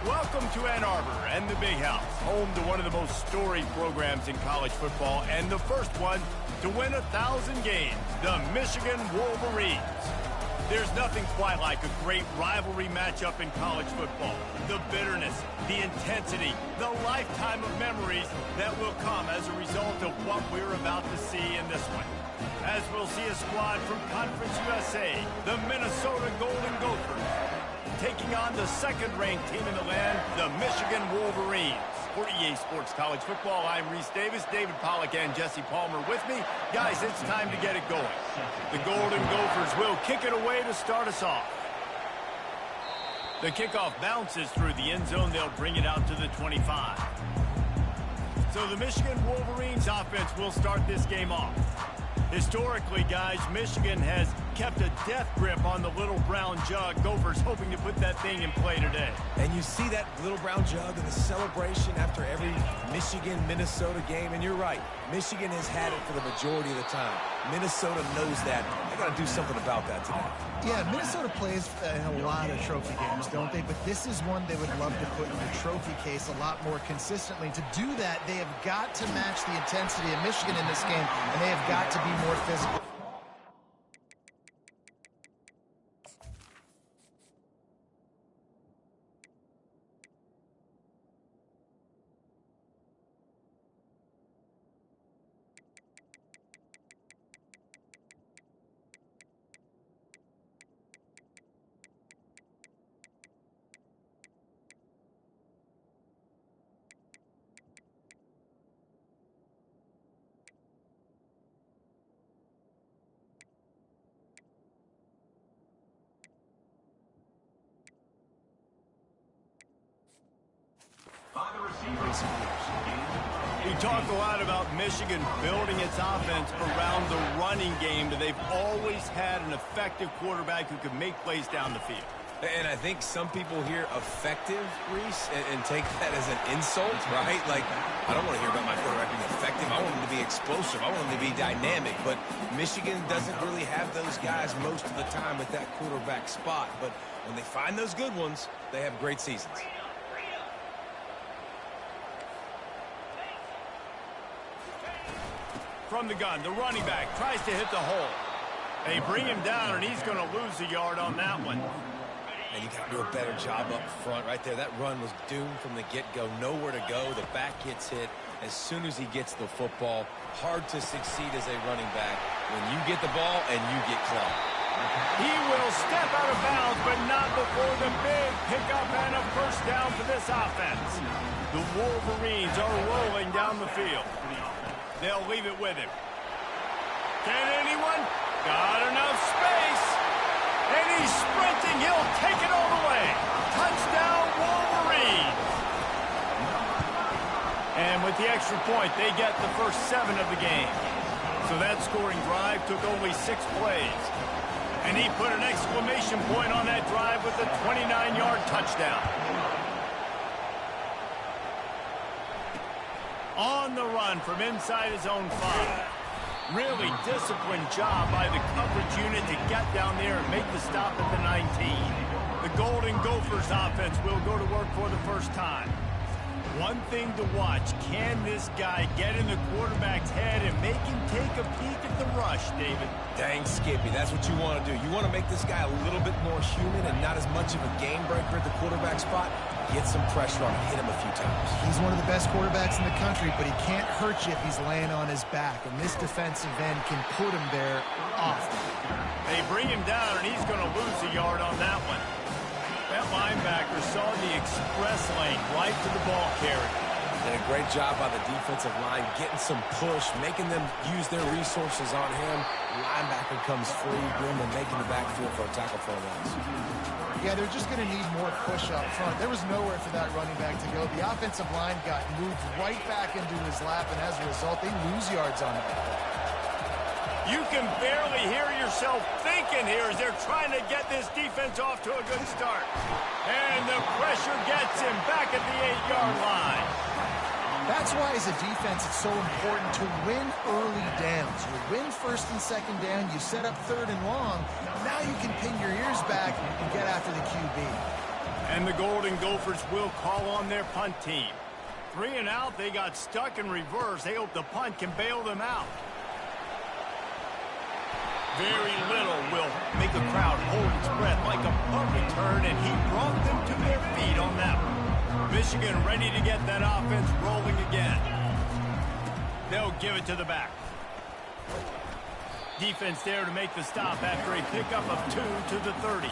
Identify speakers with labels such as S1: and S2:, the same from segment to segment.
S1: Welcome to Ann Arbor and the Big House, home to one of the most storied programs in college football and the first one to win 1,000 games, the Michigan Wolverines. There's nothing quite like a great rivalry matchup in college football. The bitterness, the intensity, the lifetime of memories that will come as a result of what we're about to see in this one. As we'll see a squad from Conference USA, the Minnesota Golden Gophers, taking on the second-ranked team in the land, the Michigan Wolverines. For EA Sports College Football, I'm Reese Davis, David Pollack, and Jesse Palmer with me. Guys, it's time to get it going. The Golden Gophers will kick it away to start us off. The kickoff bounces through the end zone. They'll bring it out to the 25. So the Michigan Wolverines offense will start this game off. Historically, guys, Michigan has kept a death grip on the little brown jug. Gophers hoping to put that thing in play today.
S2: And you see that little brown jug in the celebration after every Michigan-Minnesota game. And you're right, Michigan has had it for the majority of the time. Minnesota knows that. They got to do something about that today.
S3: Yeah, Minnesota plays in a lot of trophy games, don't they? But this is one they would love to put in the trophy case a lot more consistently. To do that, they have got to match the intensity of Michigan in this game, and they have got to be more physical.
S1: We talk a lot about Michigan building its offense around the running game. They've always had an effective quarterback who can make plays down the field.
S2: And I think some people hear effective, Reese, and take that as an insult, right? Like, I don't want to hear about my quarterback being effective. I want him to be explosive. I want him to be dynamic. But Michigan doesn't really have those guys most of the time at that quarterback spot. But when they find those good ones, they have great seasons.
S1: From the gun, the running back tries to hit the hole. They bring him down, and he's going to lose a yard on that one.
S2: And you got to do a better job up front right there. That run was doomed from the get-go. Nowhere to go. The back gets hit as soon as he gets the football. Hard to succeed as a running back when you get the ball and you get clogged.
S1: He will step out of bounds, but not before the big pickup and a first down for this offense. The Wolverines are rolling down the field. They'll leave it with him. Can anyone? Got enough space. And he's sprinting. He'll take it all the way. Touchdown, Wolverines. And with the extra point, they get the first 7 of the game. So that scoring drive took only 6 plays. And he put an exclamation point on that drive with a 29-yard touchdown. On the run from inside his own 5. Really disciplined job by the coverage unit to get down there and make the stop at the 19. The Golden Gophers offense will go to work for the first time. One thing to watch, can this guy get in the quarterback's head and make him take a peek at the rush, David?
S2: Dang, Skippy, that's what you want to do. You want to make this guy a little bit more human and not as much of a game breaker at the quarterback spot. Get some pressure on him, hit him a few times.
S3: He's one of the best quarterbacks in the country, but he can't hurt you if he's laying on his back, and this defensive end can put him there often.
S1: They bring him down, and he's going to lose a yard on that one. That linebacker saw the express lane right to the ball carrier.
S2: And a great job by the defensive line, getting some push, making them use their resources on him. Linebacker comes free, boom, and making the backfield for a tackle for a loss.
S3: Yeah, they're just going to need more push up front. There was nowhere for that running back to go. The offensive line got moved right back into his lap, and as a result, they lose yards on that.
S1: You can barely hear yourself thinking here as they're trying to get this defense off to a good start. And the pressure gets him back at the 8-yard line.
S3: That's why, as a defense, it's so important to win early downs. You win first and second down, you set up third and long. Now you can pin your ears back and get after the QB.
S1: And the Golden Gophers will call on their punt team. 3 and out, they got stuck in reverse. They hope the punt can bail them out. Very little will make a crowd hold its breath like a punt return, and he brought them to their feet on that one. Michigan ready to get that offense rolling again. They'll give it to the back. Defense there to make the stop after a pickup of 2 to the 30.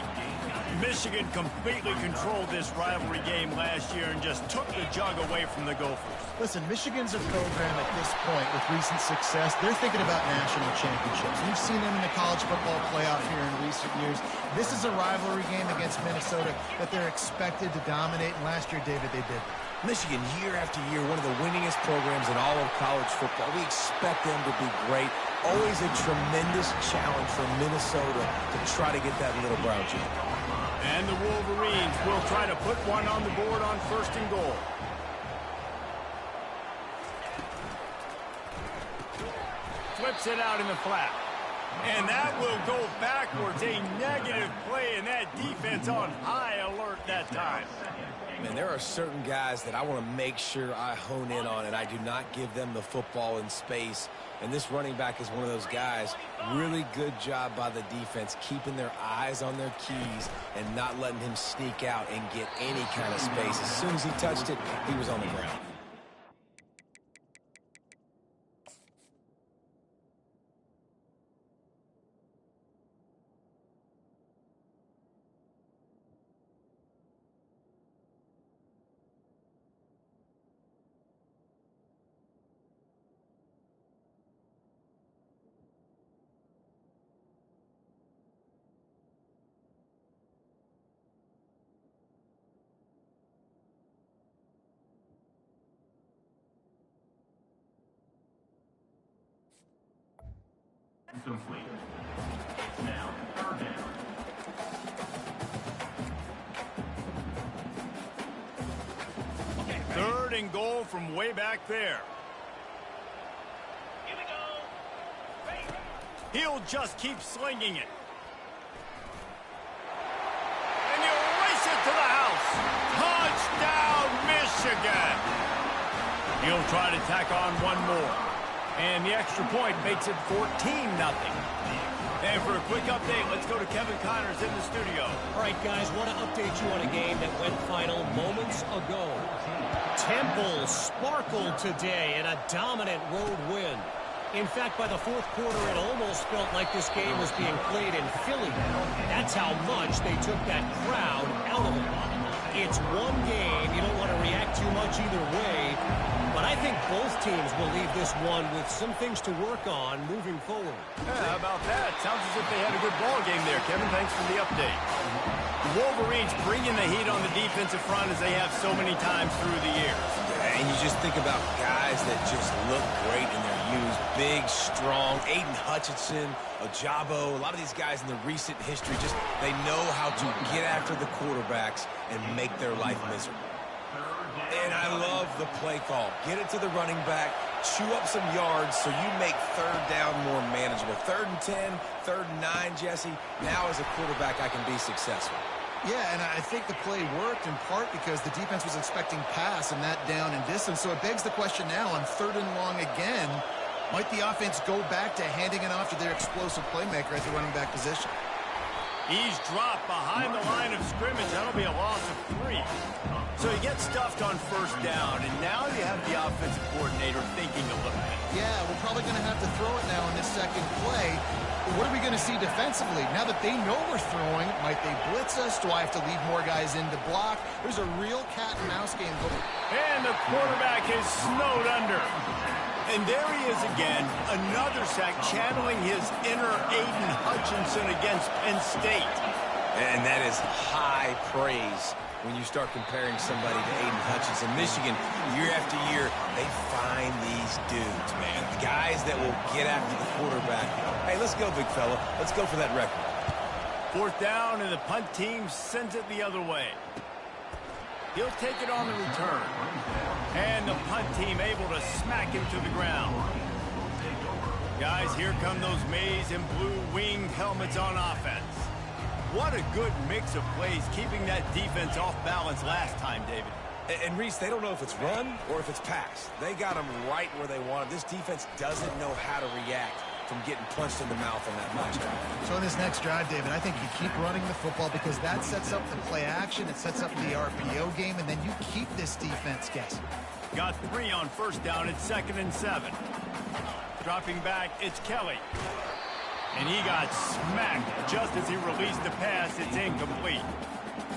S1: Michigan completely controlled this rivalry game last year and just took the jug away from the Gophers.
S3: Listen, Michigan's a program at this point with recent success. They're thinking about national championships. We've seen them in the college football playoff here in recent years. This is a rivalry game against Minnesota that they're expected to dominate, and last year, David, they did.
S2: Michigan, year after year, one of the winningest programs in all of college football. We expect them to be great. Always a tremendous challenge for Minnesota to try to get that little brown chip.
S1: And the Wolverines will try to put one on the board on 1st and goal. Flips it out in the flat. And that will go backwards. A negative play, and that defense on high alert that time.
S2: Man, there are certain guys that I want to make sure I hone in on, and I do not give them the football in space. And this running back is one of those guys. Really good job by the defense, keeping their eyes on their keys and not letting him sneak out and get any kind of space. As soon as he touched it, he was on the ground.
S4: Complete. Now, third down.
S1: Third and goal from way back there.
S4: Here we go.
S1: He'll just keep slinging it. And he'll race it to the house. Touchdown, Michigan. He'll try to tack on one more. And the extra point makes it 14-0. And for a quick update, let's go to Kevin Connors in the studio.
S5: All right, guys, want to update you on a game that went final moments ago. Temple sparkled today in a dominant road win. In fact, by the 4th quarter, it almost felt like this game was being played in Philly. That's how much they took that crowd out of it. It's one game. You don't want to react too much either way. But I think both teams will leave this one with some things to work on moving forward.
S1: Yeah, how about that? Sounds as if they had a good ball game there, Kevin. Thanks for the update. The Wolverines bringing the heat on the defensive front as they have so many times through the years.
S2: And you just think about guys that just look great in their use. Big, strong, Aiden Hutchinson, Ojabo, a lot of these guys in the recent history, just they know how to get after the quarterbacks and make their life miserable. And I love the play call. Get it to the running back, chew up some yards so you make 3rd down more manageable. 3rd and 10, 3rd and 9, Jesse. Now as a quarterback, I can be successful.
S3: Yeah, and I think the play worked in part because the defense was expecting pass and that down and distance. So it begs the question now on 3rd and long again, might the offense go back to handing it off to their explosive playmaker at the running back position?
S1: He's dropped behind the line of scrimmage. That'll be a loss of 3. So he gets stuffed on 1st down, and now you have the offensive coordinator thinking a little bit.
S3: Yeah, we're probably going to have to throw it now in this second play. But what are we going to see defensively? Now that they know we're throwing, might they blitz us? Do I have to leave more guys in to block? There's a real cat and mouse game going.
S1: And the quarterback is snowed under. And there he is again, another sack, channeling his inner Aiden Hutchinson against Penn State.
S2: And that is high praise when you start comparing somebody to Aiden Hutchinson. Michigan, year after year, they find these dudes, man. The guys that will get after the quarterback. Hey, let's go, big fella. Let's go for that record.
S1: 4th down, and the punt team sends it the other way. He'll take it on the return. And the punt team able to smack him to the ground. Guys, here come those maize and blue winged helmets on offense. What a good mix of plays, keeping that defense off balance last time, David.
S2: And Reese, they don't know if it's run or if it's pass. They got them right where they want them. This defense doesn't know how to react from getting punched in the mouth on that last drive.
S3: So in this next drive, David, I think you keep running the football because that sets up the play action, it sets up the RPO game, and then you keep this defense guessing.
S1: Got 3 on first down. It's 2nd and 7. Dropping back, it's Kelly. And he got smacked just as he released the pass. It's incomplete.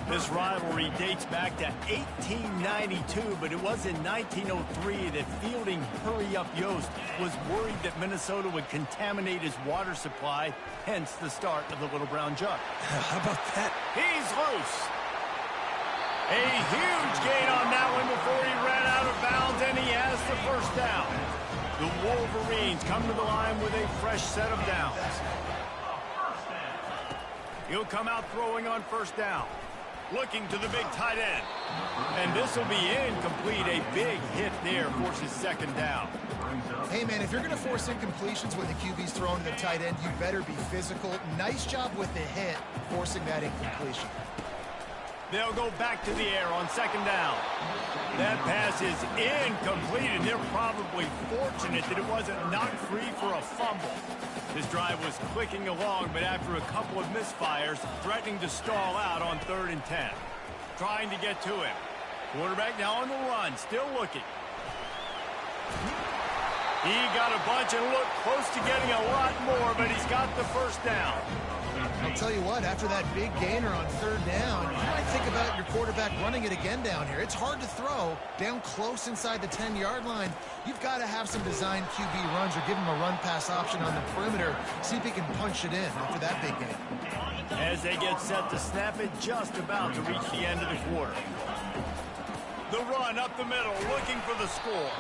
S1: This rivalry dates back to 1892, but it was in 1903 that fielding Hurry-Up Yost was worried that Minnesota would contaminate his water supply, hence the start of the Little Brown Jug.
S2: How about that?
S1: He's loose. A huge gain on that one before he ran out of bounds, and he has the first down. The Wolverines come to the line with a fresh set of downs. He'll come out throwing on first down. Looking to the big tight end. And this will be incomplete. A big hit there forces 2nd down.
S3: Hey, man, if you're going to force incompletions when the QB's throwing to the tight end, you better be physical. Nice job with the hit, forcing that incompletion.
S1: They'll go back to the air on 2nd down. That pass is incomplete, and they're probably fortunate that it wasn't knocked free for a fumble. This drive was clicking along, but after a couple of misfires, threatening to stall out on 3rd and 10. Trying to get to him. Quarterback now on the run, still looking. He got a bunch and looked close to getting a lot more, but he's got the first down.
S3: I'll tell you what, after that big gainer on 3rd down, you might think about your quarterback running it again down here. It's hard to throw down close inside the 10-yard line. You've got to have some designed QB runs or give him a run-pass option on the perimeter. See if he can punch it in after that big gain.
S1: As they get set to snap it, just about to reach the end of the quarter. The run up the middle, looking for the score.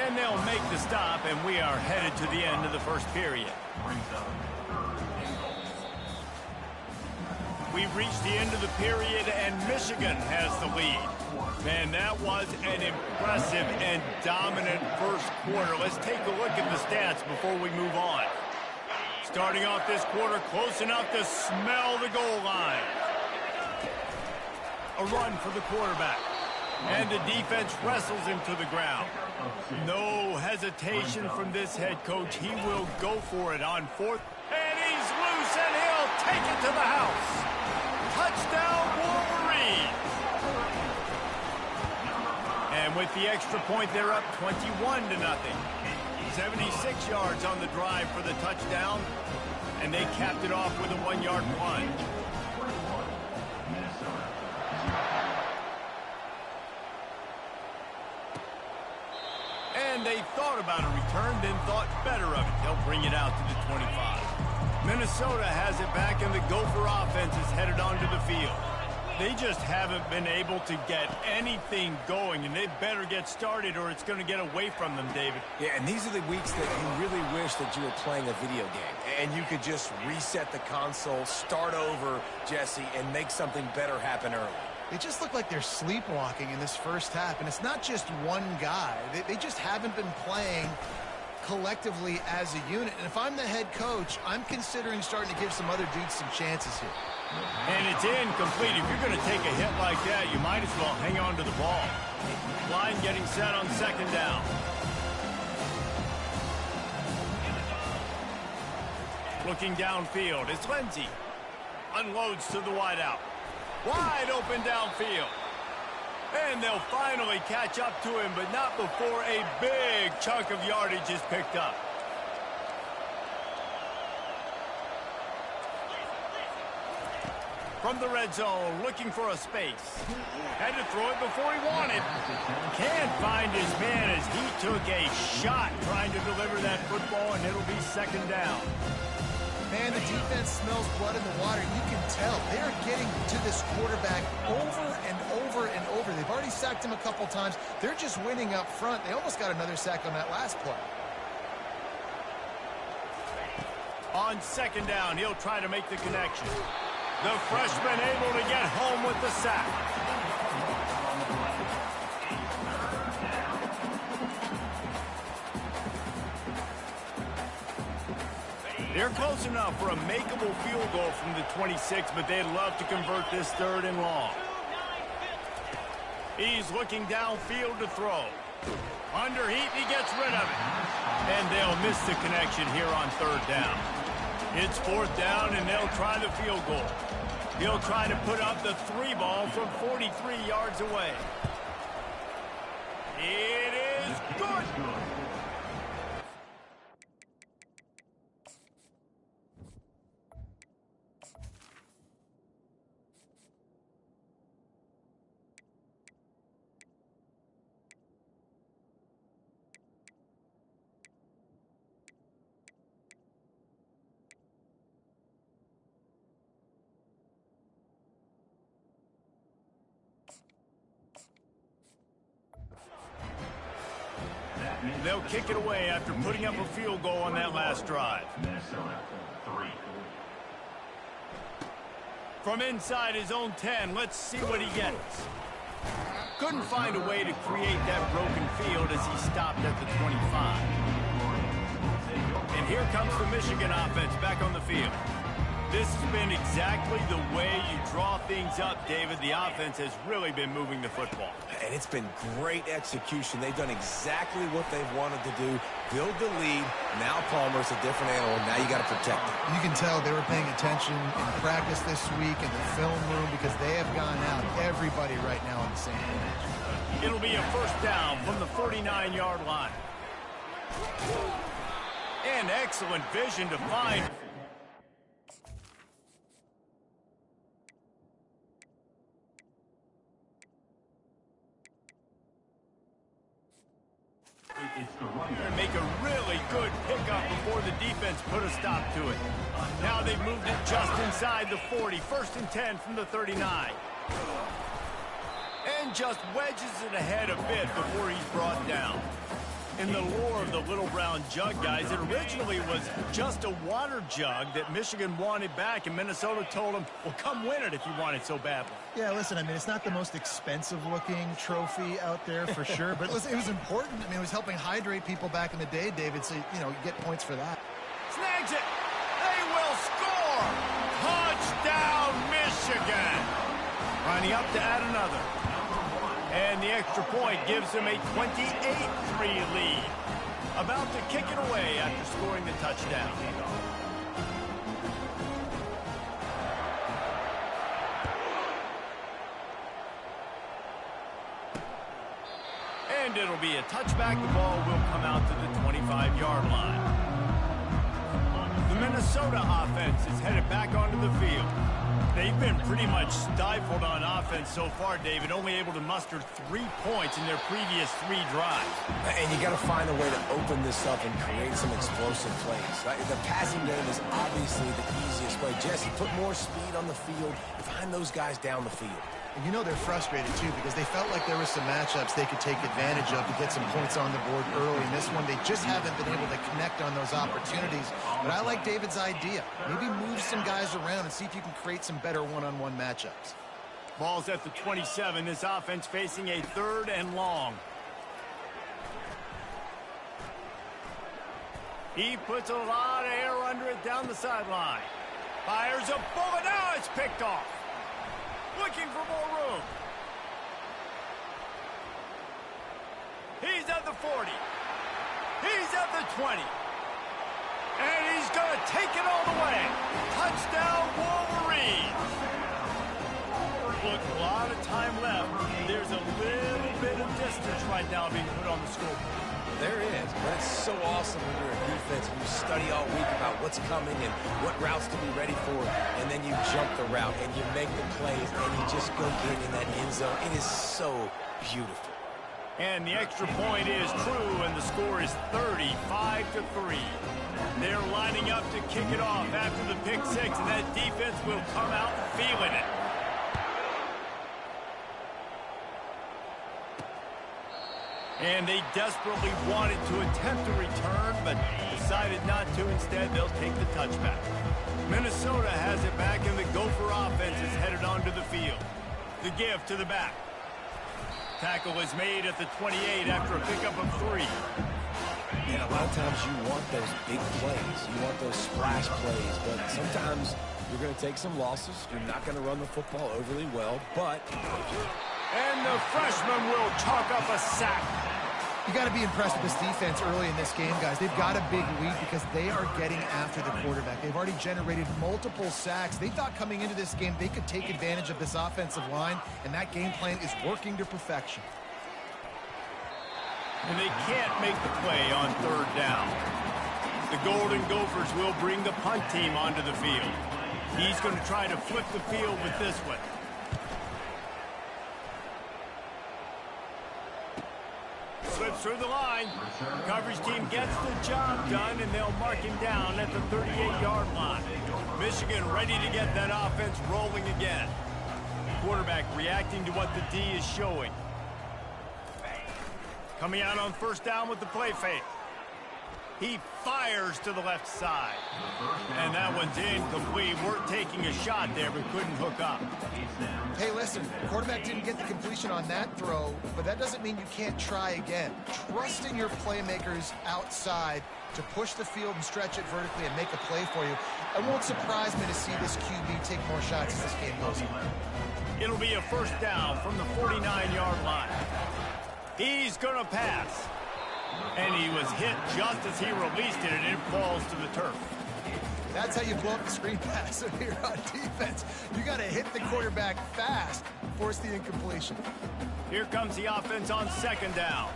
S1: And they'll make the stop, and we are headed to the end of the first period. We've reached the end of the period, and Michigan has the lead. Man, that was an impressive and dominant first quarter. Let's take a look at the stats before we move on. Starting off this quarter, close enough to smell the goal line. A run for the quarterback. And the defense wrestles him to the ground. No hesitation from this head coach. He will go for it on 4th. And he's loose, and he'll take it to the house. Touchdown, Wolverines! And with the extra point, they're up 21-0. 76 yards on the drive for the touchdown, and they capped it off with a 1-yard plunge. And they thought about a return, then thought better of it. They'll bring it out to the 25. Minnesota has it back, and the Gopher offense is headed onto the field. They just haven't been able to get anything going, and they better get started or it's going to get away from them, David.
S2: Yeah, and these are the weeks that you really wish that you were playing a video game and you could just reset the console, start over, Jesse, and make something better happen early.
S3: They just look like they're sleepwalking in this first half, and it's not just one guy. They just haven't been playing collectively as a unit. And if I'm the head coach, I'm considering starting to give some other dudes some chances here.
S1: And it's incomplete. If you're going to take a hit like that, you might as well hang on to the ball. Line getting set on 2nd down. Looking downfield, it's Lindsey. Unloads to the wideout. Wide open downfield. And they'll finally catch up to him, but not before a big chunk of yardage is picked up. From the red zone, looking for a space. Had to throw it before he wanted. Can't find his man as he took a shot trying to deliver that football, and it'll be 2nd down.
S3: Man, the defense smells blood in the water. You can tell they're getting to this quarterback over and over and over. They've already sacked him a couple times. They're just winning up front. They almost got another sack on that last play.
S1: On 2nd down, he'll try to make the connection. The freshman able to get home with the sack. They're close enough for a makeable field goal from the 26, but they'd love to convert this 3rd and long. He's looking downfield to throw. Under heat, he gets rid of it. And they'll miss the connection here on 3rd down. It's 4th down, and they'll try the field goal. He'll try to put up the 3 ball from 43 yards away. It is good. They'll kick it away after putting up a field goal on that last drive.
S4: Minnesota, 3.
S1: From inside his own 10, let's see what he gets. Couldn't find a way to create that broken field as he stopped at the 25. And here comes the Michigan offense back on the field. This has been exactly the way you draw things up, David. The offense has really been moving the football.
S2: And it's been great execution. They've done exactly what they've wanted to do. Build the lead. Now Palmer's a different animal. Now you got to protect him.
S3: You can tell they were paying attention in practice this week in the film room because they have gone out, everybody right now on the same page.
S1: It'll be a 1st down from the 49-yard line. And excellent vision to find. And make a really good pickup before the defense put a stop to it. Now they've moved it just inside the 40. 1st and 10 from the 39. And just wedges it ahead a bit before he's brought down. In the lore of the little brown jug, guys, it originally was just a water jug that Michigan wanted back, and Minnesota told him, well, come win it if you want it so badly.
S3: Yeah, listen, I mean, it's not the most expensive-looking trophy out there for sure, but listen, it was important. I mean, it was helping hydrate people back in the day, David, so, you know, you get points for that.
S1: Snags it. They will score. Touchdown, Michigan. Lining up to add another. And the extra point gives them a 28-3 lead. About to kick it away after scoring the touchdown. And it'll be a touchback. The ball will come out to the 25-yard line. The Minnesota offense is headed back onto the field. They've been pretty much stifled on offense so far, David, only able to muster 3 points in their previous 3 drives.
S2: And you got to find a way to open this up and create some explosive plays. Right? The passing game is obviously the easiest way. Jesse, put more speed on the field. Find those guys down the field.
S3: And you know they're frustrated, too, because they felt like there were some matchups they could take advantage of to get some points on the board early. In this one, they just haven't been able to connect on those opportunities. But I like David's idea. Maybe move some guys around and see if you can create some better one-on-one matchups.
S1: Ball's at the 27. This offense facing a 3rd and long. He puts a lot of air under it down the sideline. Fires a bullet. Now it's picked off. Looking for more room. He's at the 40. He's at the 20. And he's going to take it all the way. Touchdown, Wolverines. Look, a lot of time left. There's a little bit of distance right now being put on the scoreboard.
S2: There is, but it's so awesome when you're a defense and you study all week about what's coming and what routes to be ready for, and then you jump the route and you make the plays and you just go get in that end zone. It is so beautiful.
S1: And the extra point is true, and the score is 35-3. They're lining up to kick it off after the pick 6, and that defense will come out feeling it. And they desperately wanted to attempt a return, but decided not to. Instead, they'll take the touchback. Minnesota has it back, and the Gopher offense is headed onto the field. The give to the back. Tackle is made at the 28 after a pickup of 3.
S2: And a lot of times you want those big plays. You want those splash plays. But sometimes you're going to take some losses. You're not going to run the football overly well. But...
S1: And the freshman will chalk up a sack.
S3: You got to be impressed with this defense early in this game, guys. They've got a big lead because they are getting after the quarterback. They've already generated multiple sacks. They thought coming into this game they could take advantage of this offensive line, and that game plan is working to perfection.
S1: And they can't make the play on third down. The Golden Gophers will bring the punt team onto the field. He's going to try to flip the field with this one. Slips through the line. Coverage team gets the job done, and they'll mark him down at the 38-yard line. Michigan ready to get that offense rolling again. Quarterback reacting to what the D is showing. Coming out on first down with the play fake. He fires to the left side. And that one's incomplete. We're taking a shot there, but couldn't hook up.
S3: Hey, listen, the quarterback didn't get the completion on that throw, but that doesn't mean you can't try again. Trust in your playmakers outside to push the field and stretch it vertically and make a play for you. It won't surprise me to see this QB take more shots as this game goes on.
S1: It'll be a first down from the 49-yard line. He's going to pass. And he was hit just as he released it, and it falls to the turf.
S3: That's how you blow up the screen pass here on defense. You got to hit the quarterback fast, force the incompletion.
S1: Here comes the offense on second down.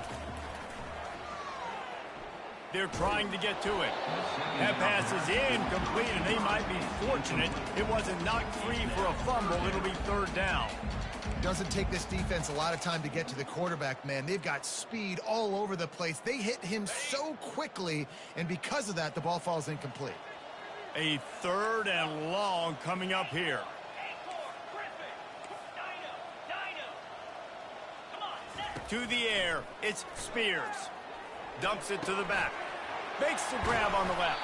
S1: They're trying to get to it. That pass is incomplete, and they might be fortunate it wasn't knocked free for a fumble. It'll be third down.
S3: Doesn't take this defense a lot of time to get to the quarterback, man. They've got speed all over the place. They hit him so quickly, and because of that, the ball falls incomplete.
S1: A third and long coming up here. To the air, it's Spears. Dumps it to the back. Makes the grab on the left.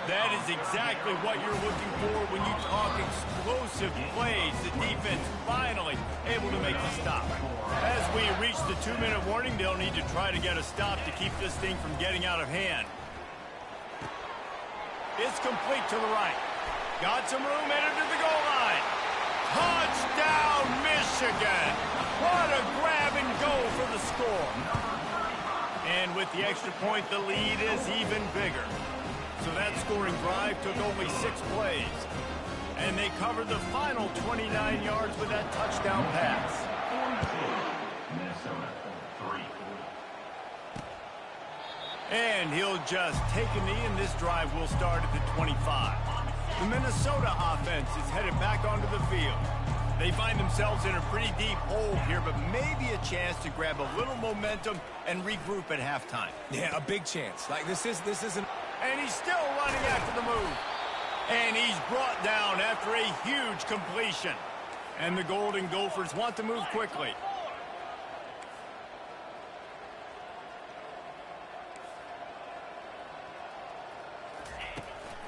S1: That is exactly what you're looking for when you talk explosive plays. The defense finally able to make the stop. As we reach the 2-minute warning, they'll need to try to get a stop to keep this thing from getting out of hand. It's complete to the right. Got some room, headed to the goal line. Touchdown, Michigan! What a grab and go for the score. And with the extra point, the lead is even bigger. So that scoring drive took only 6 plays. And they covered the final 29 yards with that touchdown pass. And he'll just take a knee, and this drive will start at the 25. The Minnesota offense is headed back onto the field. They find themselves in a pretty deep hole here, but maybe a chance to grab a little momentum and regroup at halftime.
S2: Yeah, a big chance. Like this isn't...
S1: And he's still running after the move. And he's brought down after a huge completion. And the Golden Gophers want to move quickly.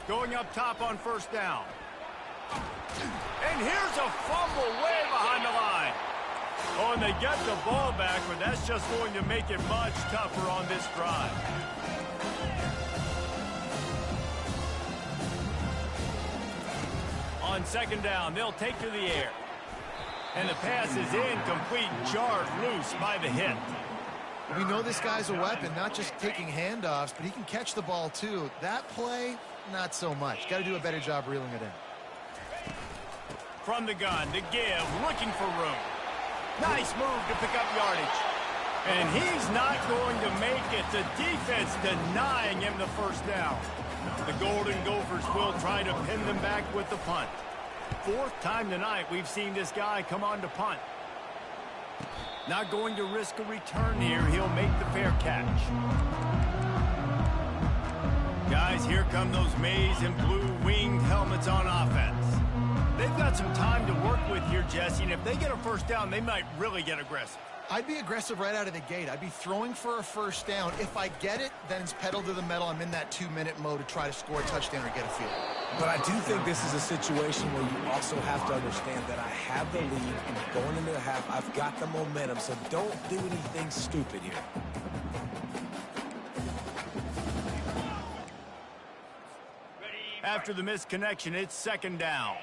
S1: Going up top on first down. And here's a fumble way behind the line. Oh, and they get the ball back, but that's just going to make it much tougher on this drive. On second down, they'll take to the air. And the pass is incomplete, jarred loose by the hit.
S3: We know this guy's a weapon, not just taking handoffs, but he can catch the ball too. That play, not so much. Got to do a better job reeling it in.
S1: From the gun, the give, looking for room. Nice move to pick up yardage. And he's not going to make it. The defense denying him the first down. The Golden Gophers will try to pin them back with the punt. 4th time tonight we've seen this guy come on to punt. Not going to risk a return here. He'll make the fair catch. Guys, here come those maize and blue winged helmets on offense. They've got some time to work with here, Jesse, and if they get a first down, they might really get aggressive.
S3: I'd be aggressive right out of the gate. I'd be throwing for a first down. If I get it, then it's pedal to the metal. I'm in that 2-minute mode to try to score a touchdown or get a field.
S2: But I do think this is a situation where you also have to understand that I have the lead, and going into the half, I've got the momentum, so don't do anything stupid here.
S1: After the missed connection, it's second down.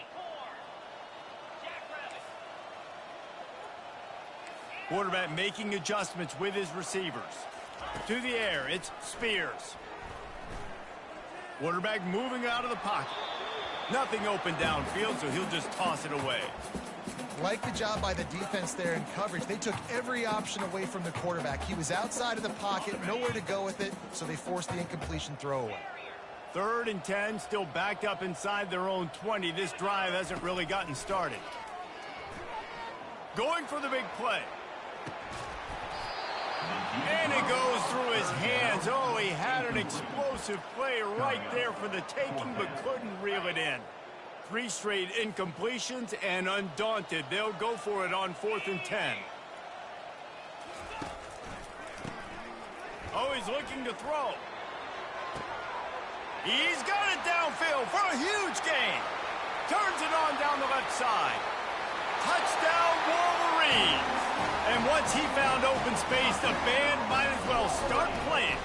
S1: Quarterback making adjustments with his receivers. To the air, it's Spears. Quarterback moving out of the pocket. Nothing open downfield, so he'll just toss it away.
S3: Like the job by the defense there in coverage. They took every option away from the quarterback. He was outside of the pocket, nowhere to go with it, so they forced the incompletion throwaway.
S1: 3rd and 10, still backed up inside their own 20. This drive hasn't really gotten started. Going for the big play. And it goes through his hands. Oh, he had an explosive play right there for the taking, but couldn't reel it in. 3 straight incompletions, and undaunted, they'll go for it on 4th and 10. Oh, he's looking to throw. He's got it downfield for a huge gain. Turns it on down the left side. Touchdown, Wolverines. And once he found open space, the band might as well start playing.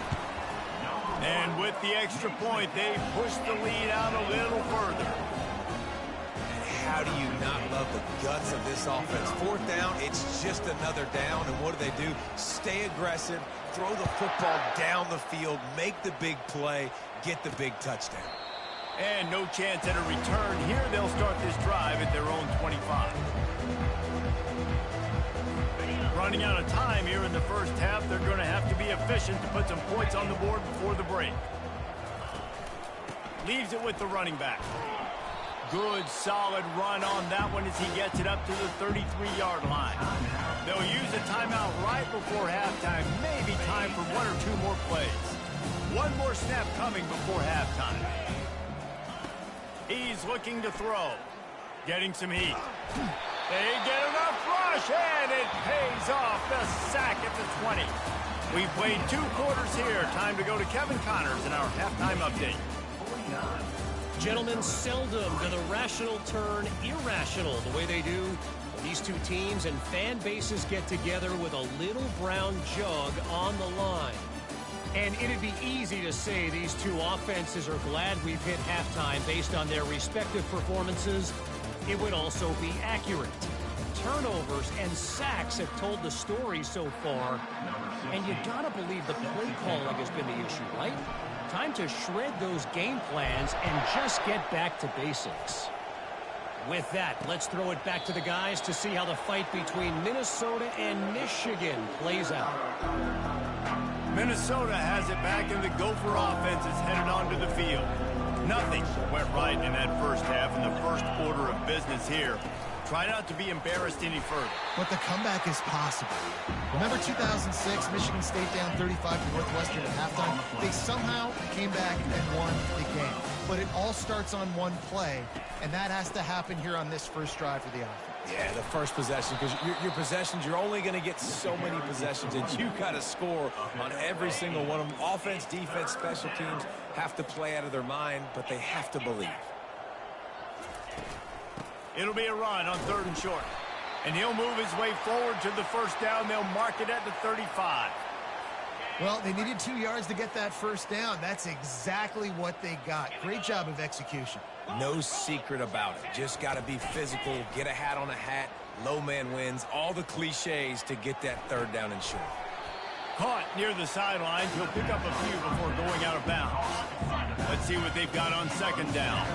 S1: And with the extra point, they push the lead out a little further.
S2: How do you not love the guts of this offense? 4th down, it's just another down, and what do? Stay aggressive, throw the football down the field, make the big play, get the big touchdown.
S1: And no chance at a return here. They'll start this drive at their own 25. Running out of time here in the first half. They're going to have to be efficient to put some points on the board before the break. Leaves it with the running back. Good, solid run on that one as he gets it up to the 33-yard line. They'll use a timeout right before halftime. Maybe time for 1 or 2 more plays. One more snap coming before halftime. He's looking to throw. Getting some heat. They get enough rush, and it pays off. The sack at the 20. We've played 2 quarters here. Time to go to Kevin Connors in our halftime update.
S5: Gentlemen, seldom do the rational turn irrational the way they do when these 2 teams and fan bases get together with a little brown jug on the line. And it'd be easy to say these 2 offenses are glad we've hit halftime based on their respective performances. It would also be accurate. Turnovers and sacks have told the story so far. And you gotta believe the play calling has been the issue, right? Time to shred those game plans and just get back to basics. With that, let's throw it back to the guys to see how the fight between Minnesota and Michigan plays out.
S1: Minnesota has it back, and the Gopher offense is headed onto the field. Nothing went right in that first half in the first order of business here. Try not to be embarrassed any further.
S3: But the comeback is possible. Remember 2006, Michigan State down 35 to Northwestern at halftime? They somehow came back and won the game. But it all starts on one play, and that has to happen here on this first drive for the offense.
S2: Yeah, the first possession, because your possessions, you're only going to get so many possessions, and you got to score on every single one of them. Offense, defense, special teams have to play out of their mind, but they have to believe.
S1: It'll be a run on 3rd and short. And he'll move his way forward to the first down. They'll mark it at the 35.
S3: Well, they needed 2 yards to get that first down. That's exactly what they got. Great job of execution.
S2: No secret about it. Just got to be physical, get a hat on a hat, low man wins, all the cliches to get that 3rd down and short.
S1: Caught near the sidelines. He'll pick up a few before going out of bounds. Let's see what they've got on 2nd down.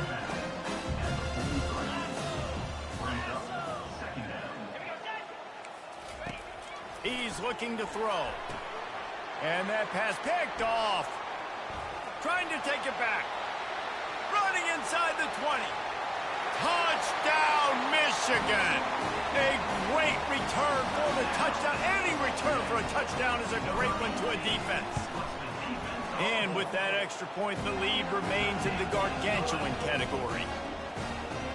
S1: He's looking to throw. And that pass picked off. Trying to take it back. Running inside the 20. Touchdown, Michigan. A great return for the touchdown. Any return for a touchdown is a great one to a defense. And with that extra point, the lead remains in the gargantuan category.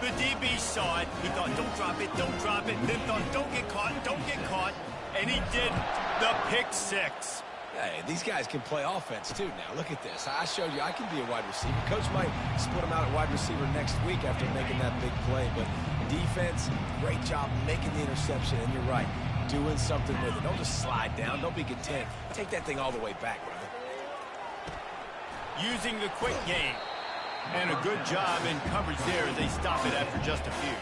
S1: The DB saw it. He thought, don't drop it, don't drop it. Then thought, don't get caught, don't get caught. And he didn't. The pick 6.
S2: Hey, these guys can play offense, too, now. Look at this. I showed you I can be a wide receiver. Coach might split him out at wide receiver next week after making that big play. But defense, great job making the interception. And you're right, doing something with it. Don't just slide down. Don't be content. Take that thing all the way back, brother.
S1: Using the quick game. And a good job in coverage there as they stop it after just a few.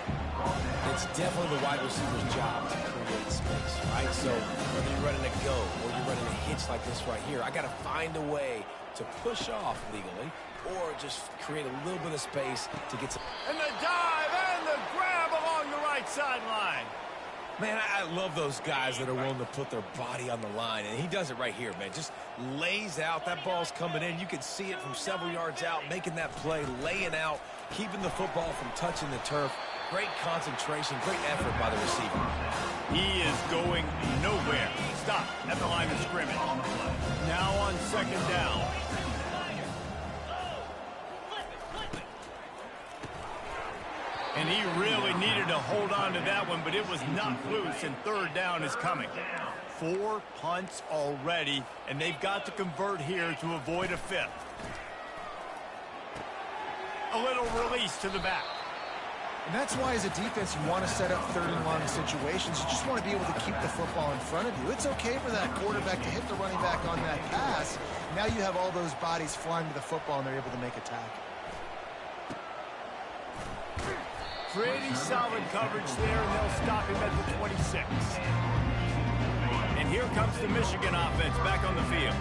S2: It's definitely the wide receiver's job to create space, right? So whether you're running a go or you're running a hitch like this right here, I got to find a way to push off legally or just create a little bit of space to get to.
S1: And the dive and the grab along the right sideline.
S2: Man, I love those guys that are willing to put their body on the line, and he does it right here, man. Just lays out. That ball's coming in. You can see it from several yards out, making that play, laying out, keeping the football from touching the turf. Great concentration, great effort by the receiver.
S1: He is going nowhere. Stop at the line of scrimmage. Now on second down. And he really needed to hold on to that one, but it was not loose, and third down is coming. 4 punts already, and they've got to convert here to avoid a fifth. A little release to the back.
S3: And that's why, as a defense, you want to set up third and long situations. You just want to be able to keep the football in front of you. It's okay for that quarterback to hit the running back on that pass. Now you have all those bodies flying to the football, and they're able to make a tackle.
S1: Pretty solid coverage there, and they'll stop him at the 26. And here comes the Michigan offense back on the field.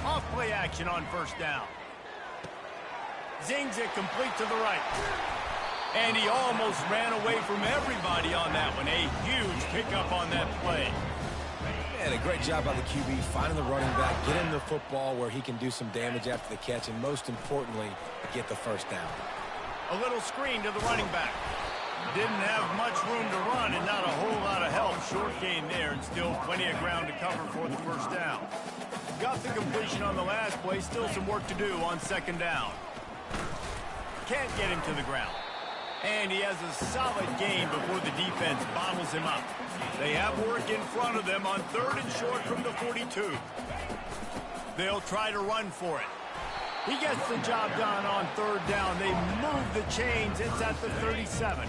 S1: Off play action on first down. Zings it complete to the right. And he almost ran away from everybody on that one. A huge pickup on that play.
S2: And a great job by the QB finding the running back, getting the football where he can do some damage after the catch, and most importantly, get the first down.
S1: A little screen to the running back. Didn't have much room to run and not a whole lot of help. Short gain there and still plenty of ground to cover for the first down. Got the completion on the last play. Still some work to do on second down. Can't get him to the ground. And he has a solid gain before the defense bottles him up. They have work in front of them on third and short from the 42. They'll try to run for it. He gets the job done on third down. They move the chains. It's at the 37.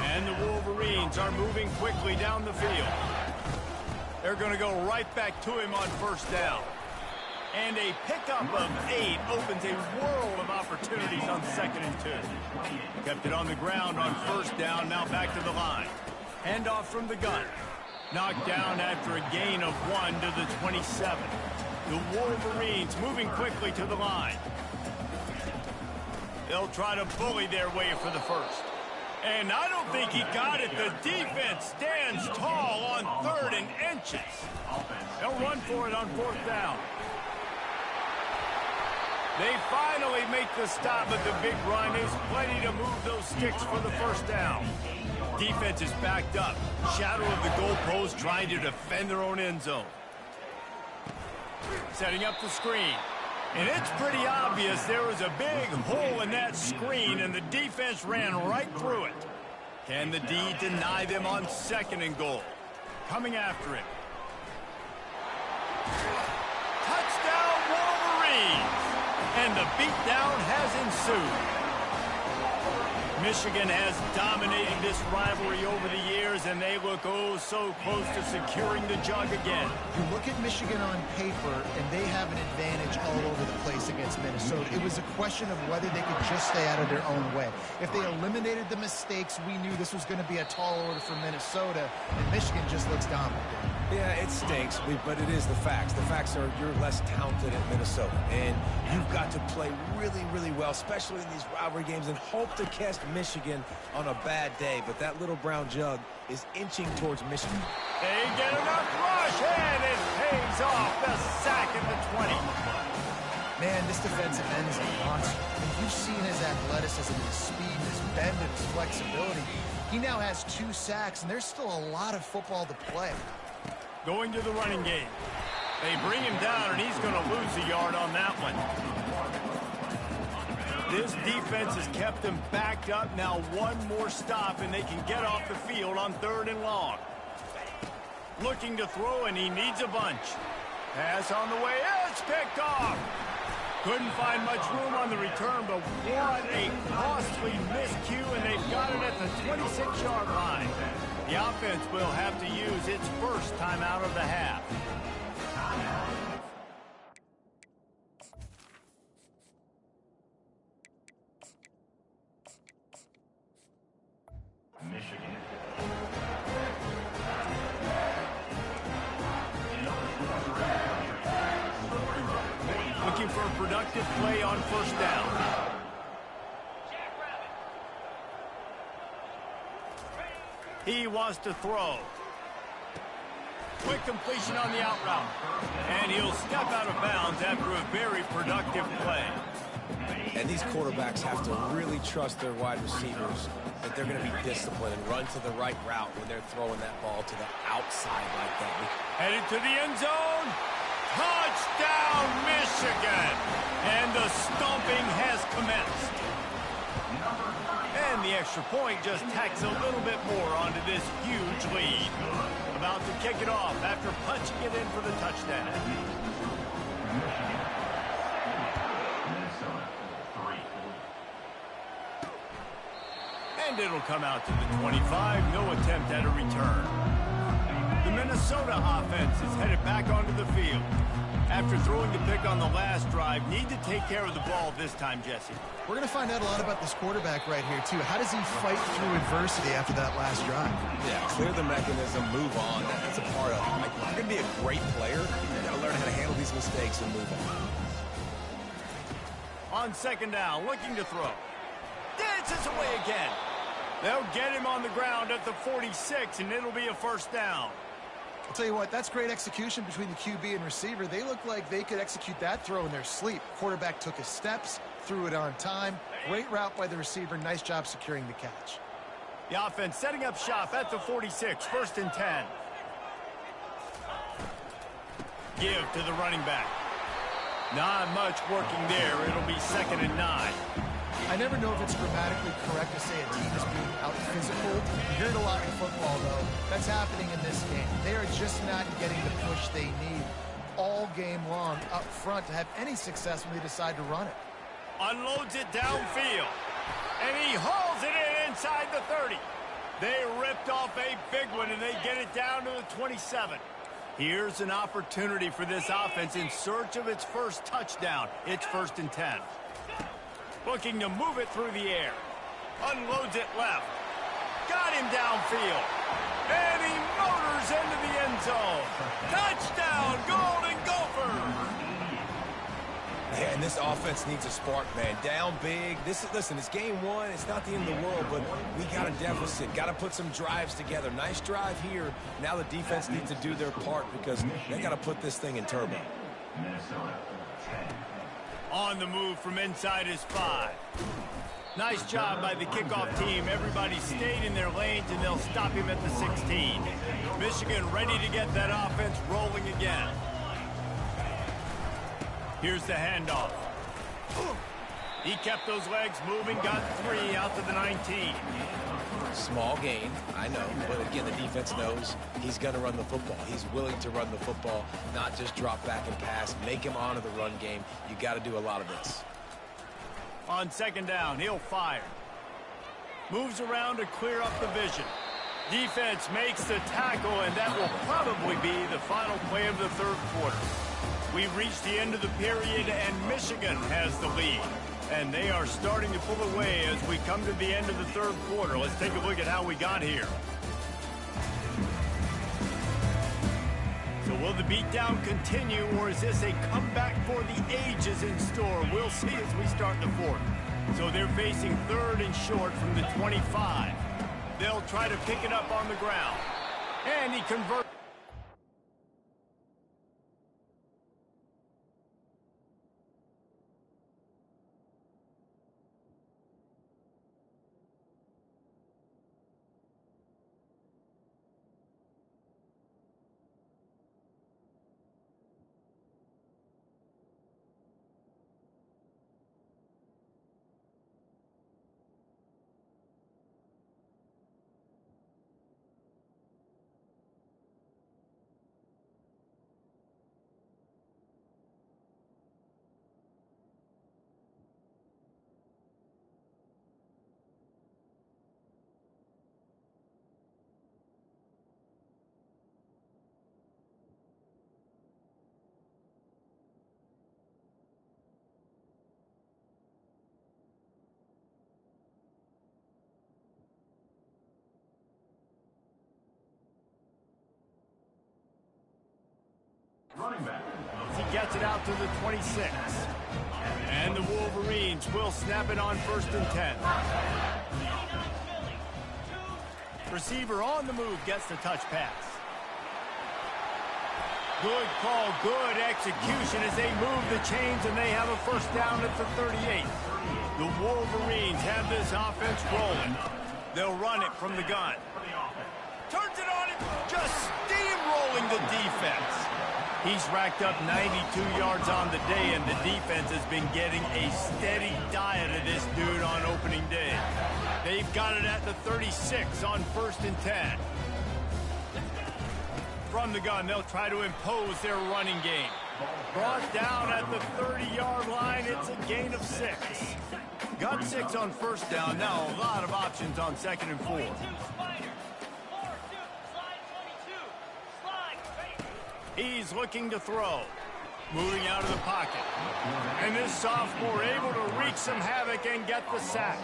S1: And the Wolverines are moving quickly down the field. They're going to go right back to him on first down. And a pickup of 8 opens a world of opportunities on second and 2. Kept it on the ground on first down. Now back to the line. Handoff from the gun. Knocked down after a gain of 1 to the 27. The Wolverines moving quickly to the line. They'll try to bully their way for the first. And I don't think he got it. The defense stands tall on third and inches. They'll run for it on fourth down. They finally make the stop, but the big run is plenty to move those sticks for the first down. Defense is backed up. Shadow of the goalpost trying to defend their own end zone. Setting up the screen. And it's pretty obvious there was a big hole in that screen, and the defense ran right through it. Can the D deny them on second and goal? Coming after it. Touchdown, Wolverines! And the beatdown has ensued. Michigan has dominated this rivalry over the years, and they look oh so close to securing the jug again.
S3: You look at Michigan on paper, and they have an advantage all over the place against Minnesota. It was a question of whether they could just stay out of their own way. If they eliminated the mistakes, we knew this was going to be a tall order for Minnesota, and Michigan just looks dominant.
S2: Yeah, it stinks, but it is the facts. The facts are you're less talented at Minnesota, and you've got to play really, really well, especially in these rivalry games, and hope to catch Michigan on a bad day. But that little brown jug is inching towards Michigan.
S1: They get enough rush, and it pays off. The sack at the 20.
S3: Man, this defensive end is a monster. And you've seen his athleticism, his speed, his bend, and his flexibility. He now has 2 sacks, and there's still a lot of football to play.
S1: Going to the running game. They bring him down, and he's going to lose a yard on that one. This defense has kept them backed up. Now one more stop, and they can get off the field on third and long. Looking to throw, and he needs a bunch. Pass on the way. It's picked off. Couldn't find much room on the return, but what a costly miscue, and they've got it at the 26-yard line. The offense will have to use its first timeout of the half. productive play on first down. He wants to throw. Quick completion on the out route. And he'll step out of bounds after a very productive play.
S2: And these quarterbacks have to really trust their wide receivers that they're going to be disciplined and run to the right route when they're throwing that ball to the outside like that.
S1: Headed to the end zone. Touchdown, Michigan! And the stomping has commenced. And the extra point just tacks a little bit more onto this huge lead. About to kick it off after punching it in for the touchdown. And it'll come out to the 25. No attempt at a return. The Minnesota offense is headed back onto the field. After throwing the pick on the last drive, need to take care of the ball this time, Jesse.
S3: We're going to find out a lot about this quarterback right here, too. How does he fight through adversity after that last drive?
S2: Yeah, clear the mechanism, move on. That's a part of it. Like, if you're going to be a great player, you got to learn how to handle these mistakes and move on.
S1: On second down, looking to throw. Dances away again. They'll get him on the ground at the 46, and it'll be a first down.
S3: I'll tell you what, that's great execution between the QB and receiver. They look like they could execute that throw in their sleep. Quarterback took his steps, threw it on time. Great route by the receiver. Nice job securing the catch.
S1: The offense setting up shop at the 46, first and 10. Give to the running back. Not much working there. It'll be second and 9.
S3: I never know if it's grammatically correct to say a team is being out-physical. You hear it a lot in football, though. That's happening in this game. They are just not getting the push they need all game long up front to have any success when they decide to run it.
S1: Unloads it downfield. And he hauls it in inside the 30. They ripped off a big one, and they get it down to the 27. Here's an opportunity for this offense in search of its first touchdown. It's first and 10. Looking to move it through the air. Unloads it left. Got him downfield. And he motors into the end zone. Touchdown, Golden Gophers!
S2: Yeah, and this offense needs a spark, man. Down big. Listen, it's game one. It's not the end of the world, but we got a deficit. Got to put some drives together. Nice drive here. Now the defense needs to do their part because they got to put this thing in turbo.
S1: On the move from inside his 5. Nice job by the kickoff team. Everybody stayed in their lanes, and they'll stop him at the 16. Michigan ready to get that offense rolling again. Here's the handoff. He kept those legs moving, got 3 out to the 19.
S2: Small gain, I know, but again, the defense knows he's going to run the football. He's willing to run the football, not just drop back and pass, make him honor the run game. You got to do a lot of this.
S1: On second down, he'll fire. Moves around to clear up the vision. Defense makes the tackle, and that will probably be the final play of the third quarter. We've reached the end of the period, and Michigan has the lead. And they are starting to pull away as we come to the end of the third quarter. Let's take a look at how we got here. So will the beatdown continue, or is this a comeback for the ages in store? We'll see as we start the fourth. So they're facing third and short from the 25. They'll try to pick it up on the ground. And he converts.
S4: Running back.
S1: As he gets bats it out to the 26. And the Wolverines will snap it on 1st and 10. Receiver on the move gets the touch pass. Good call, good execution as they move the chains, and they have a first down at the 38. The Wolverines have this offense rolling. They'll run it from the gun. Turns it on him, just steamrolling the defense. He's racked up 92 yards on the day, and the defense has been getting a steady diet of this dude on opening day. They've got it at the 36 on 1st and 10. From the gun, they'll try to impose their running game. Brought down at the 30-yard line, it's a gain of 6. Got 6 on first down, now a lot of options on 2nd and 4. He's looking to throw. Moving out of the pocket. And this sophomore able to wreak some havoc and get the sack.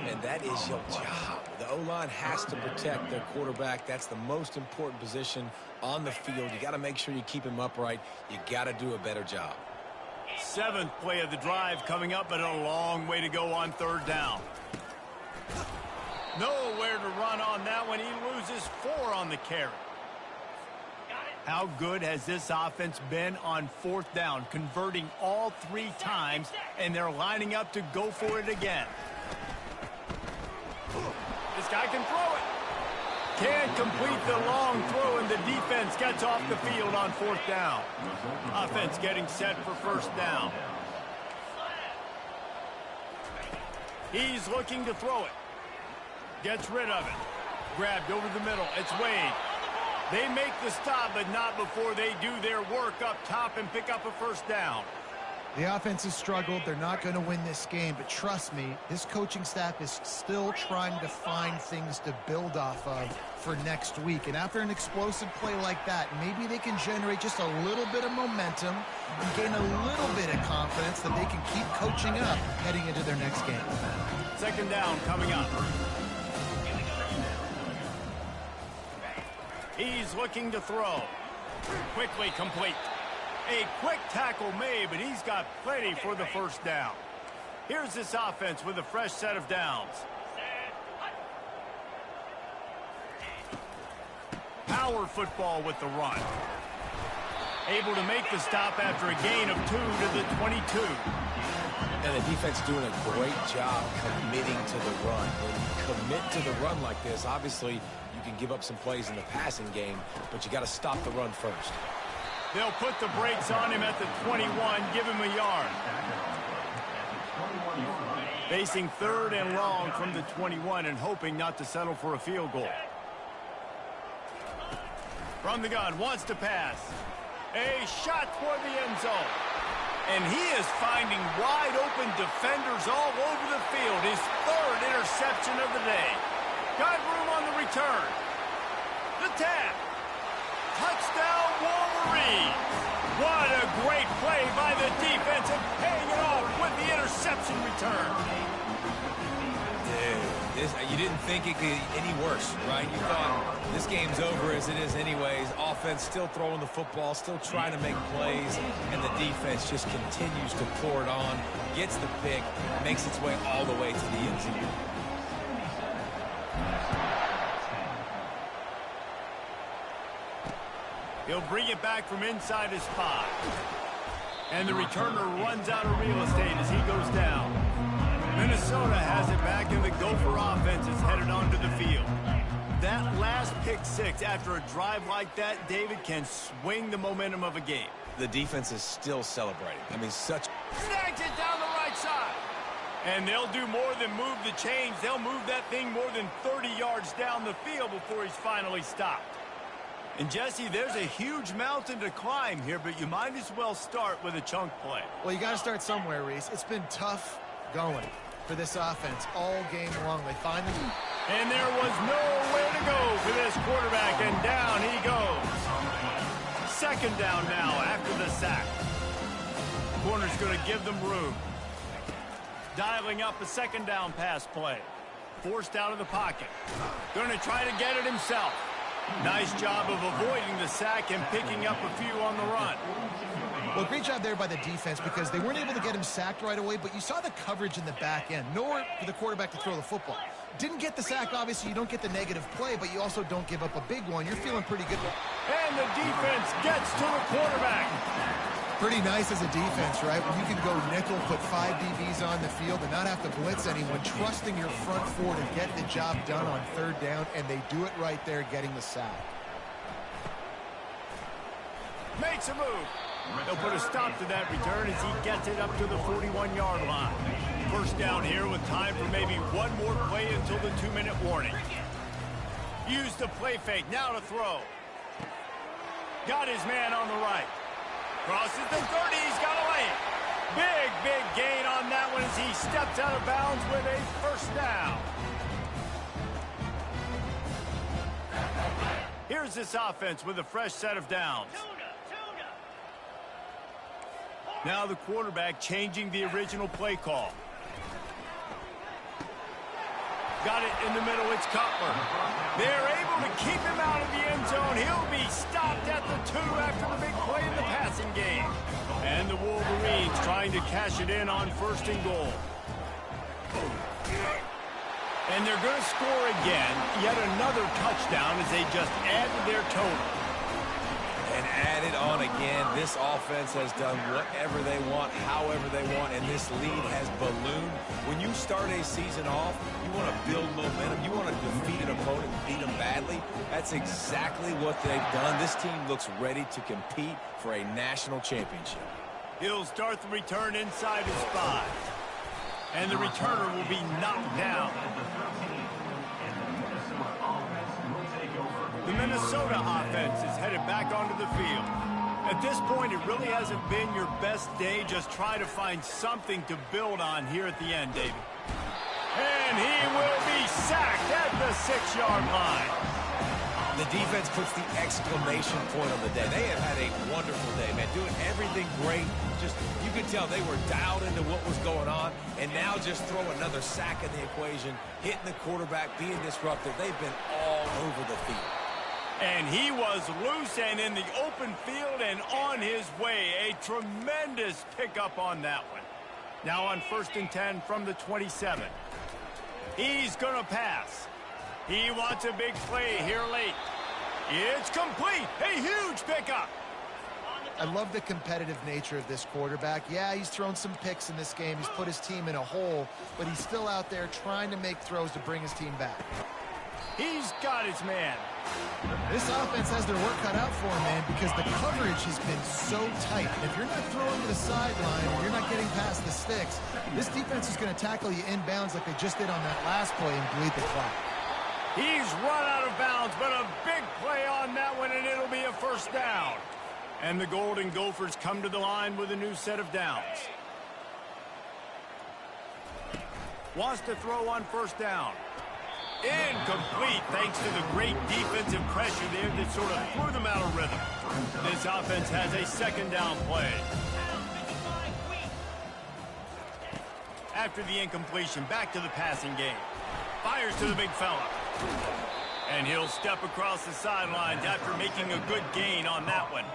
S2: And that is your job. The O-line has to protect their quarterback. That's the most important position on the field. You got to make sure you keep him upright. You got to do a better job.
S1: 7th play of the drive coming up, but a long way to go on 3rd down. Nowhere to run on that one. He loses 4 on the carry. How good has this offense been on 4th down, converting all 3 times, and they're lining up to go for it again. This guy can throw it. Can't complete the long throw, and the defense gets off the field on 4th down. Offense getting set for 1st down. He's looking to throw it. Gets rid of it. Grabbed over the middle. It's Wade. They make the stop, but not before they do their work up top and pick up a 1st down.
S3: The offense has struggled. They're not going to win this game, but trust me, this coaching staff is still trying to find things to build off of for next week. And after an explosive play like that, maybe they can generate just a little bit of momentum and gain a little bit of confidence that they can keep coaching up heading into their next game.
S1: 2nd down coming up. He's looking to throw. Quickly complete. A quick tackle made, but he's got plenty for the 1st down. Here's this offense with a fresh set of downs. Power football with the run. Able to make the stop after a gain of 2 to the 22.
S2: And the defense doing a great job committing to the run. When you commit to the run like this, obviously you can give up some plays in the passing game, but you got to stop the run first.
S1: They'll put the brakes on him at the 21, give him a yard. Facing 3rd and long from the 21 and hoping not to settle for a field goal. From the gun, wants to pass. A shot toward the end zone. And he is finding wide open defenders all over the field. His 3rd interception of the day. Got room on the return. The tap. Touchdown, Wolverines. What a great play by the defense and paying it off with the interception return.
S2: Dude, you didn't think it could get any worse, right? You thought this game's over as it is anyways. Offense still throwing the football, still trying to make plays, and the defense just continues to pour it on, gets the pick, makes its way all the way to the end zone.
S1: He'll bring it back from inside his spot. And the returner runs out of real estate as he goes down. Minnesota has it back, and the Gopher offense is headed onto the field. That last pick 6 after a drive like that, David, can swing the momentum of a game.
S2: The defense is still celebrating. I mean,
S1: snags it down the right side. And they'll do more than move the chains. They'll move that thing more than 30 yards down the field before he's finally stopped. And, Jesse, there's a huge mountain to climb here, but you might as well start with a chunk play.
S3: Well, you got to start somewhere, Reese. It's been tough going for this offense all game long. They finally...
S1: And there was nowhere to go for this quarterback, and down he goes. 2nd down now after the sack. Corner's going to give them room. Dialing up a 2nd down pass play. Forced out of the pocket. Going to try to get it himself. Nice job of avoiding the sack and picking up a few on the run.
S3: Well, great job there by the defense because they weren't able to get him sacked right away, but you saw the coverage in the back end. Nowhere for the quarterback to throw the football. Didn't get the sack, obviously. You don't get the negative play, but you also don't give up a big one. You're feeling pretty good.
S1: And the defense gets to the quarterback.
S3: Pretty nice as a defense, right? When you can go nickel, put 5 DBs on the field and not have to blitz anyone, trusting your front four to get the job done on 3rd down, and they do it right there, getting the sack.
S1: Makes a move. They'll put a stop to that return as he gets it up to the 41-yard line. First down here with time for maybe one more play until the 2-minute warning. Use the play fake, now to throw. Got his man on the right. Crosses the 30, he's got to lay it. Big gain on that one as he steps out of bounds with a first down. Here's this offense with a fresh set of downs. Now the quarterback changing the original play call. Got it in the middle, it's Cutler. They're able to keep him out of the end zone. He'll be stopped at the 2 after the big play in the passing game. And the Wolverines trying to cash it in on 1st and goal. And they're going to score again. Yet another touchdown as they just added their total.
S2: And added on again. This offense has done whatever they want, however they want, and this lead has ballooned. When you start a season off, you want to build momentum. You want to defeat an opponent and beat them badly. That's exactly what they've done. This team looks ready to compete for a national championship.
S1: He'll start the return inside his 5. And the returner will be knocked down. The Minnesota offense is headed back onto the field. At this point, it really hasn't been your best day. Just try to find something to build on here at the end, David. And he will be sacked at the 6-yard line.
S2: The defense puts the exclamation point on the day. They have had a wonderful day, man. Doing everything great. Just, you could tell they were dialed into what was going on. And now just throw another sack in the equation, hitting the quarterback, being disruptive. They've been all over the field.
S1: And he was loose and in the open field and on his way. A tremendous pickup on that one. Now on 1st and 10 from the 27. He's going to pass. He wants a big play here late. It's complete. A huge pickup.
S3: I love the competitive nature of this quarterback. Yeah, he's thrown some picks in this game. He's put his team in a hole, but he's still out there trying to make throws to bring his team back.
S1: He's got his man.
S3: This offense has their work cut out for him, man, because the coverage has been so tight. And if you're not throwing to the sideline or you're not getting past the sticks, this defense is going to tackle you inbounds like they just did on that last play and bleed the clock.
S1: He's run out of bounds, but a big play on that one, and it'll be a first down. And the Golden Gophers come to the line with a new set of downs. Wants to throw on 1st down. Incomplete thanks to the great defensive pressure there that sort of threw them out of rhythm. This offense has a 2nd down play. After the incompletion, back to the passing game. Fires to the big fella. And he'll step across the sidelines after making a good gain on that one.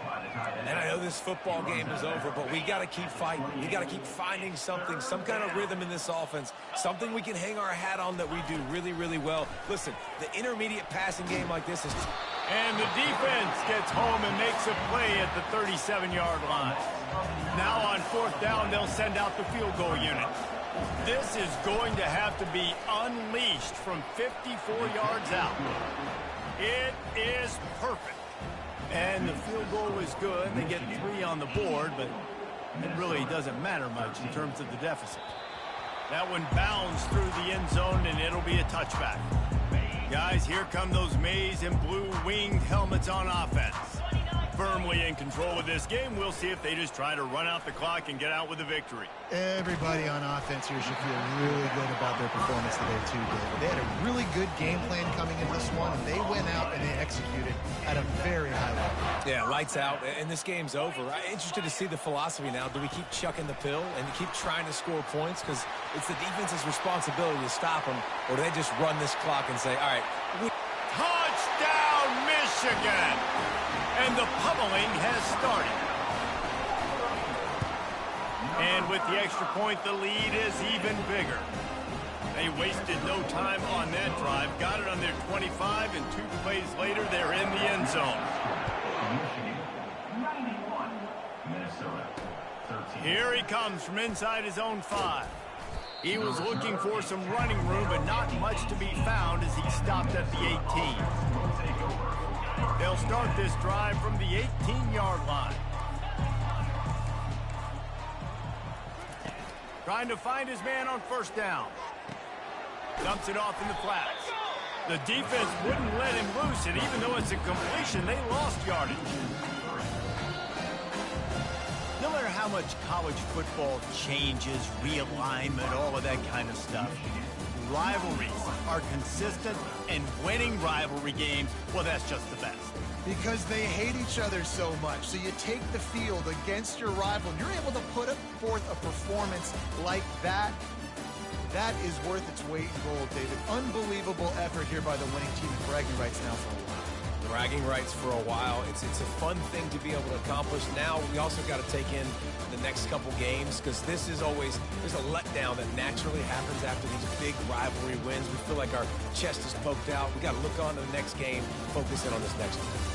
S2: And I know this football game is over, but we got to keep fighting. We got to keep finding something, some kind of rhythm in this offense, something we can hang our hat on that we do really, really well. Listen, the intermediate passing game like this is...
S1: And the defense gets home and makes a play at the 37-yard line. Now on 4th down, they'll send out the field goal unit. This is going to have to be unleashed from 54 yards out. It is perfect. And the field goal is good. They get 3 on the board, but it really doesn't matter much in terms of the deficit. That one bounds through the end zone, and it'll be a touchback. Guys, here come those maize and blue winged helmets on offense. Firmly in control of this game. We'll see if they just try to run out the clock and get out with a victory.
S3: Everybody on offense here should feel really good about their performance today, too, David. They had a really good game plan coming in this one, and they went out and they executed at a very high level.
S2: Yeah, lights out, and this game's over. I'm interested to see the philosophy now. Do we keep chucking the pill and keep trying to score points? Because it's the defense's responsibility to stop them, or do they just run this clock and say, all right,
S1: touchdown, Michigan! Michigan. And the pummeling has started. And with the extra point, the lead is even bigger. They wasted no time on that drive. Got it on their 25, and 2 plays later, they're in the end zone.
S4: Michigan, 91. Minnesota, 13.
S1: Here he comes from inside his own 5. He was looking for some running room, but not much to be found as he stopped at the 18. They'll start this drive from the 18-yard line. Trying to find his man on first down. Dumps it off in the flats. The defense wouldn't let him loose, and even though it's a completion, they lost yardage. No matter how much college football changes, realignment, all of that kind of stuff, rivalries are consistent, and winning rivalry games, well, that's just the best.
S3: Because they hate each other so much. So you take the field against your rival, and you're able to put forth a performance like that. That is worth its weight in gold, David. Unbelievable effort here by the winning team, and bragging rights now for a while.
S2: Bragging rights for a while. It's a fun thing to be able to accomplish. Now we also got to take in the next couple games, because this is always, there's a letdown that naturally happens after these big rivalry wins. We feel like our chest is poked out. We got to look on to the next game, focus in on this next one.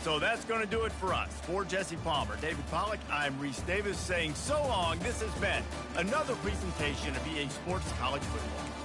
S1: So that's going to do it for us. For Jesse Palmer, David Pollack, I'm Reese Davis saying so long. This has been another presentation of EA Sports College Football.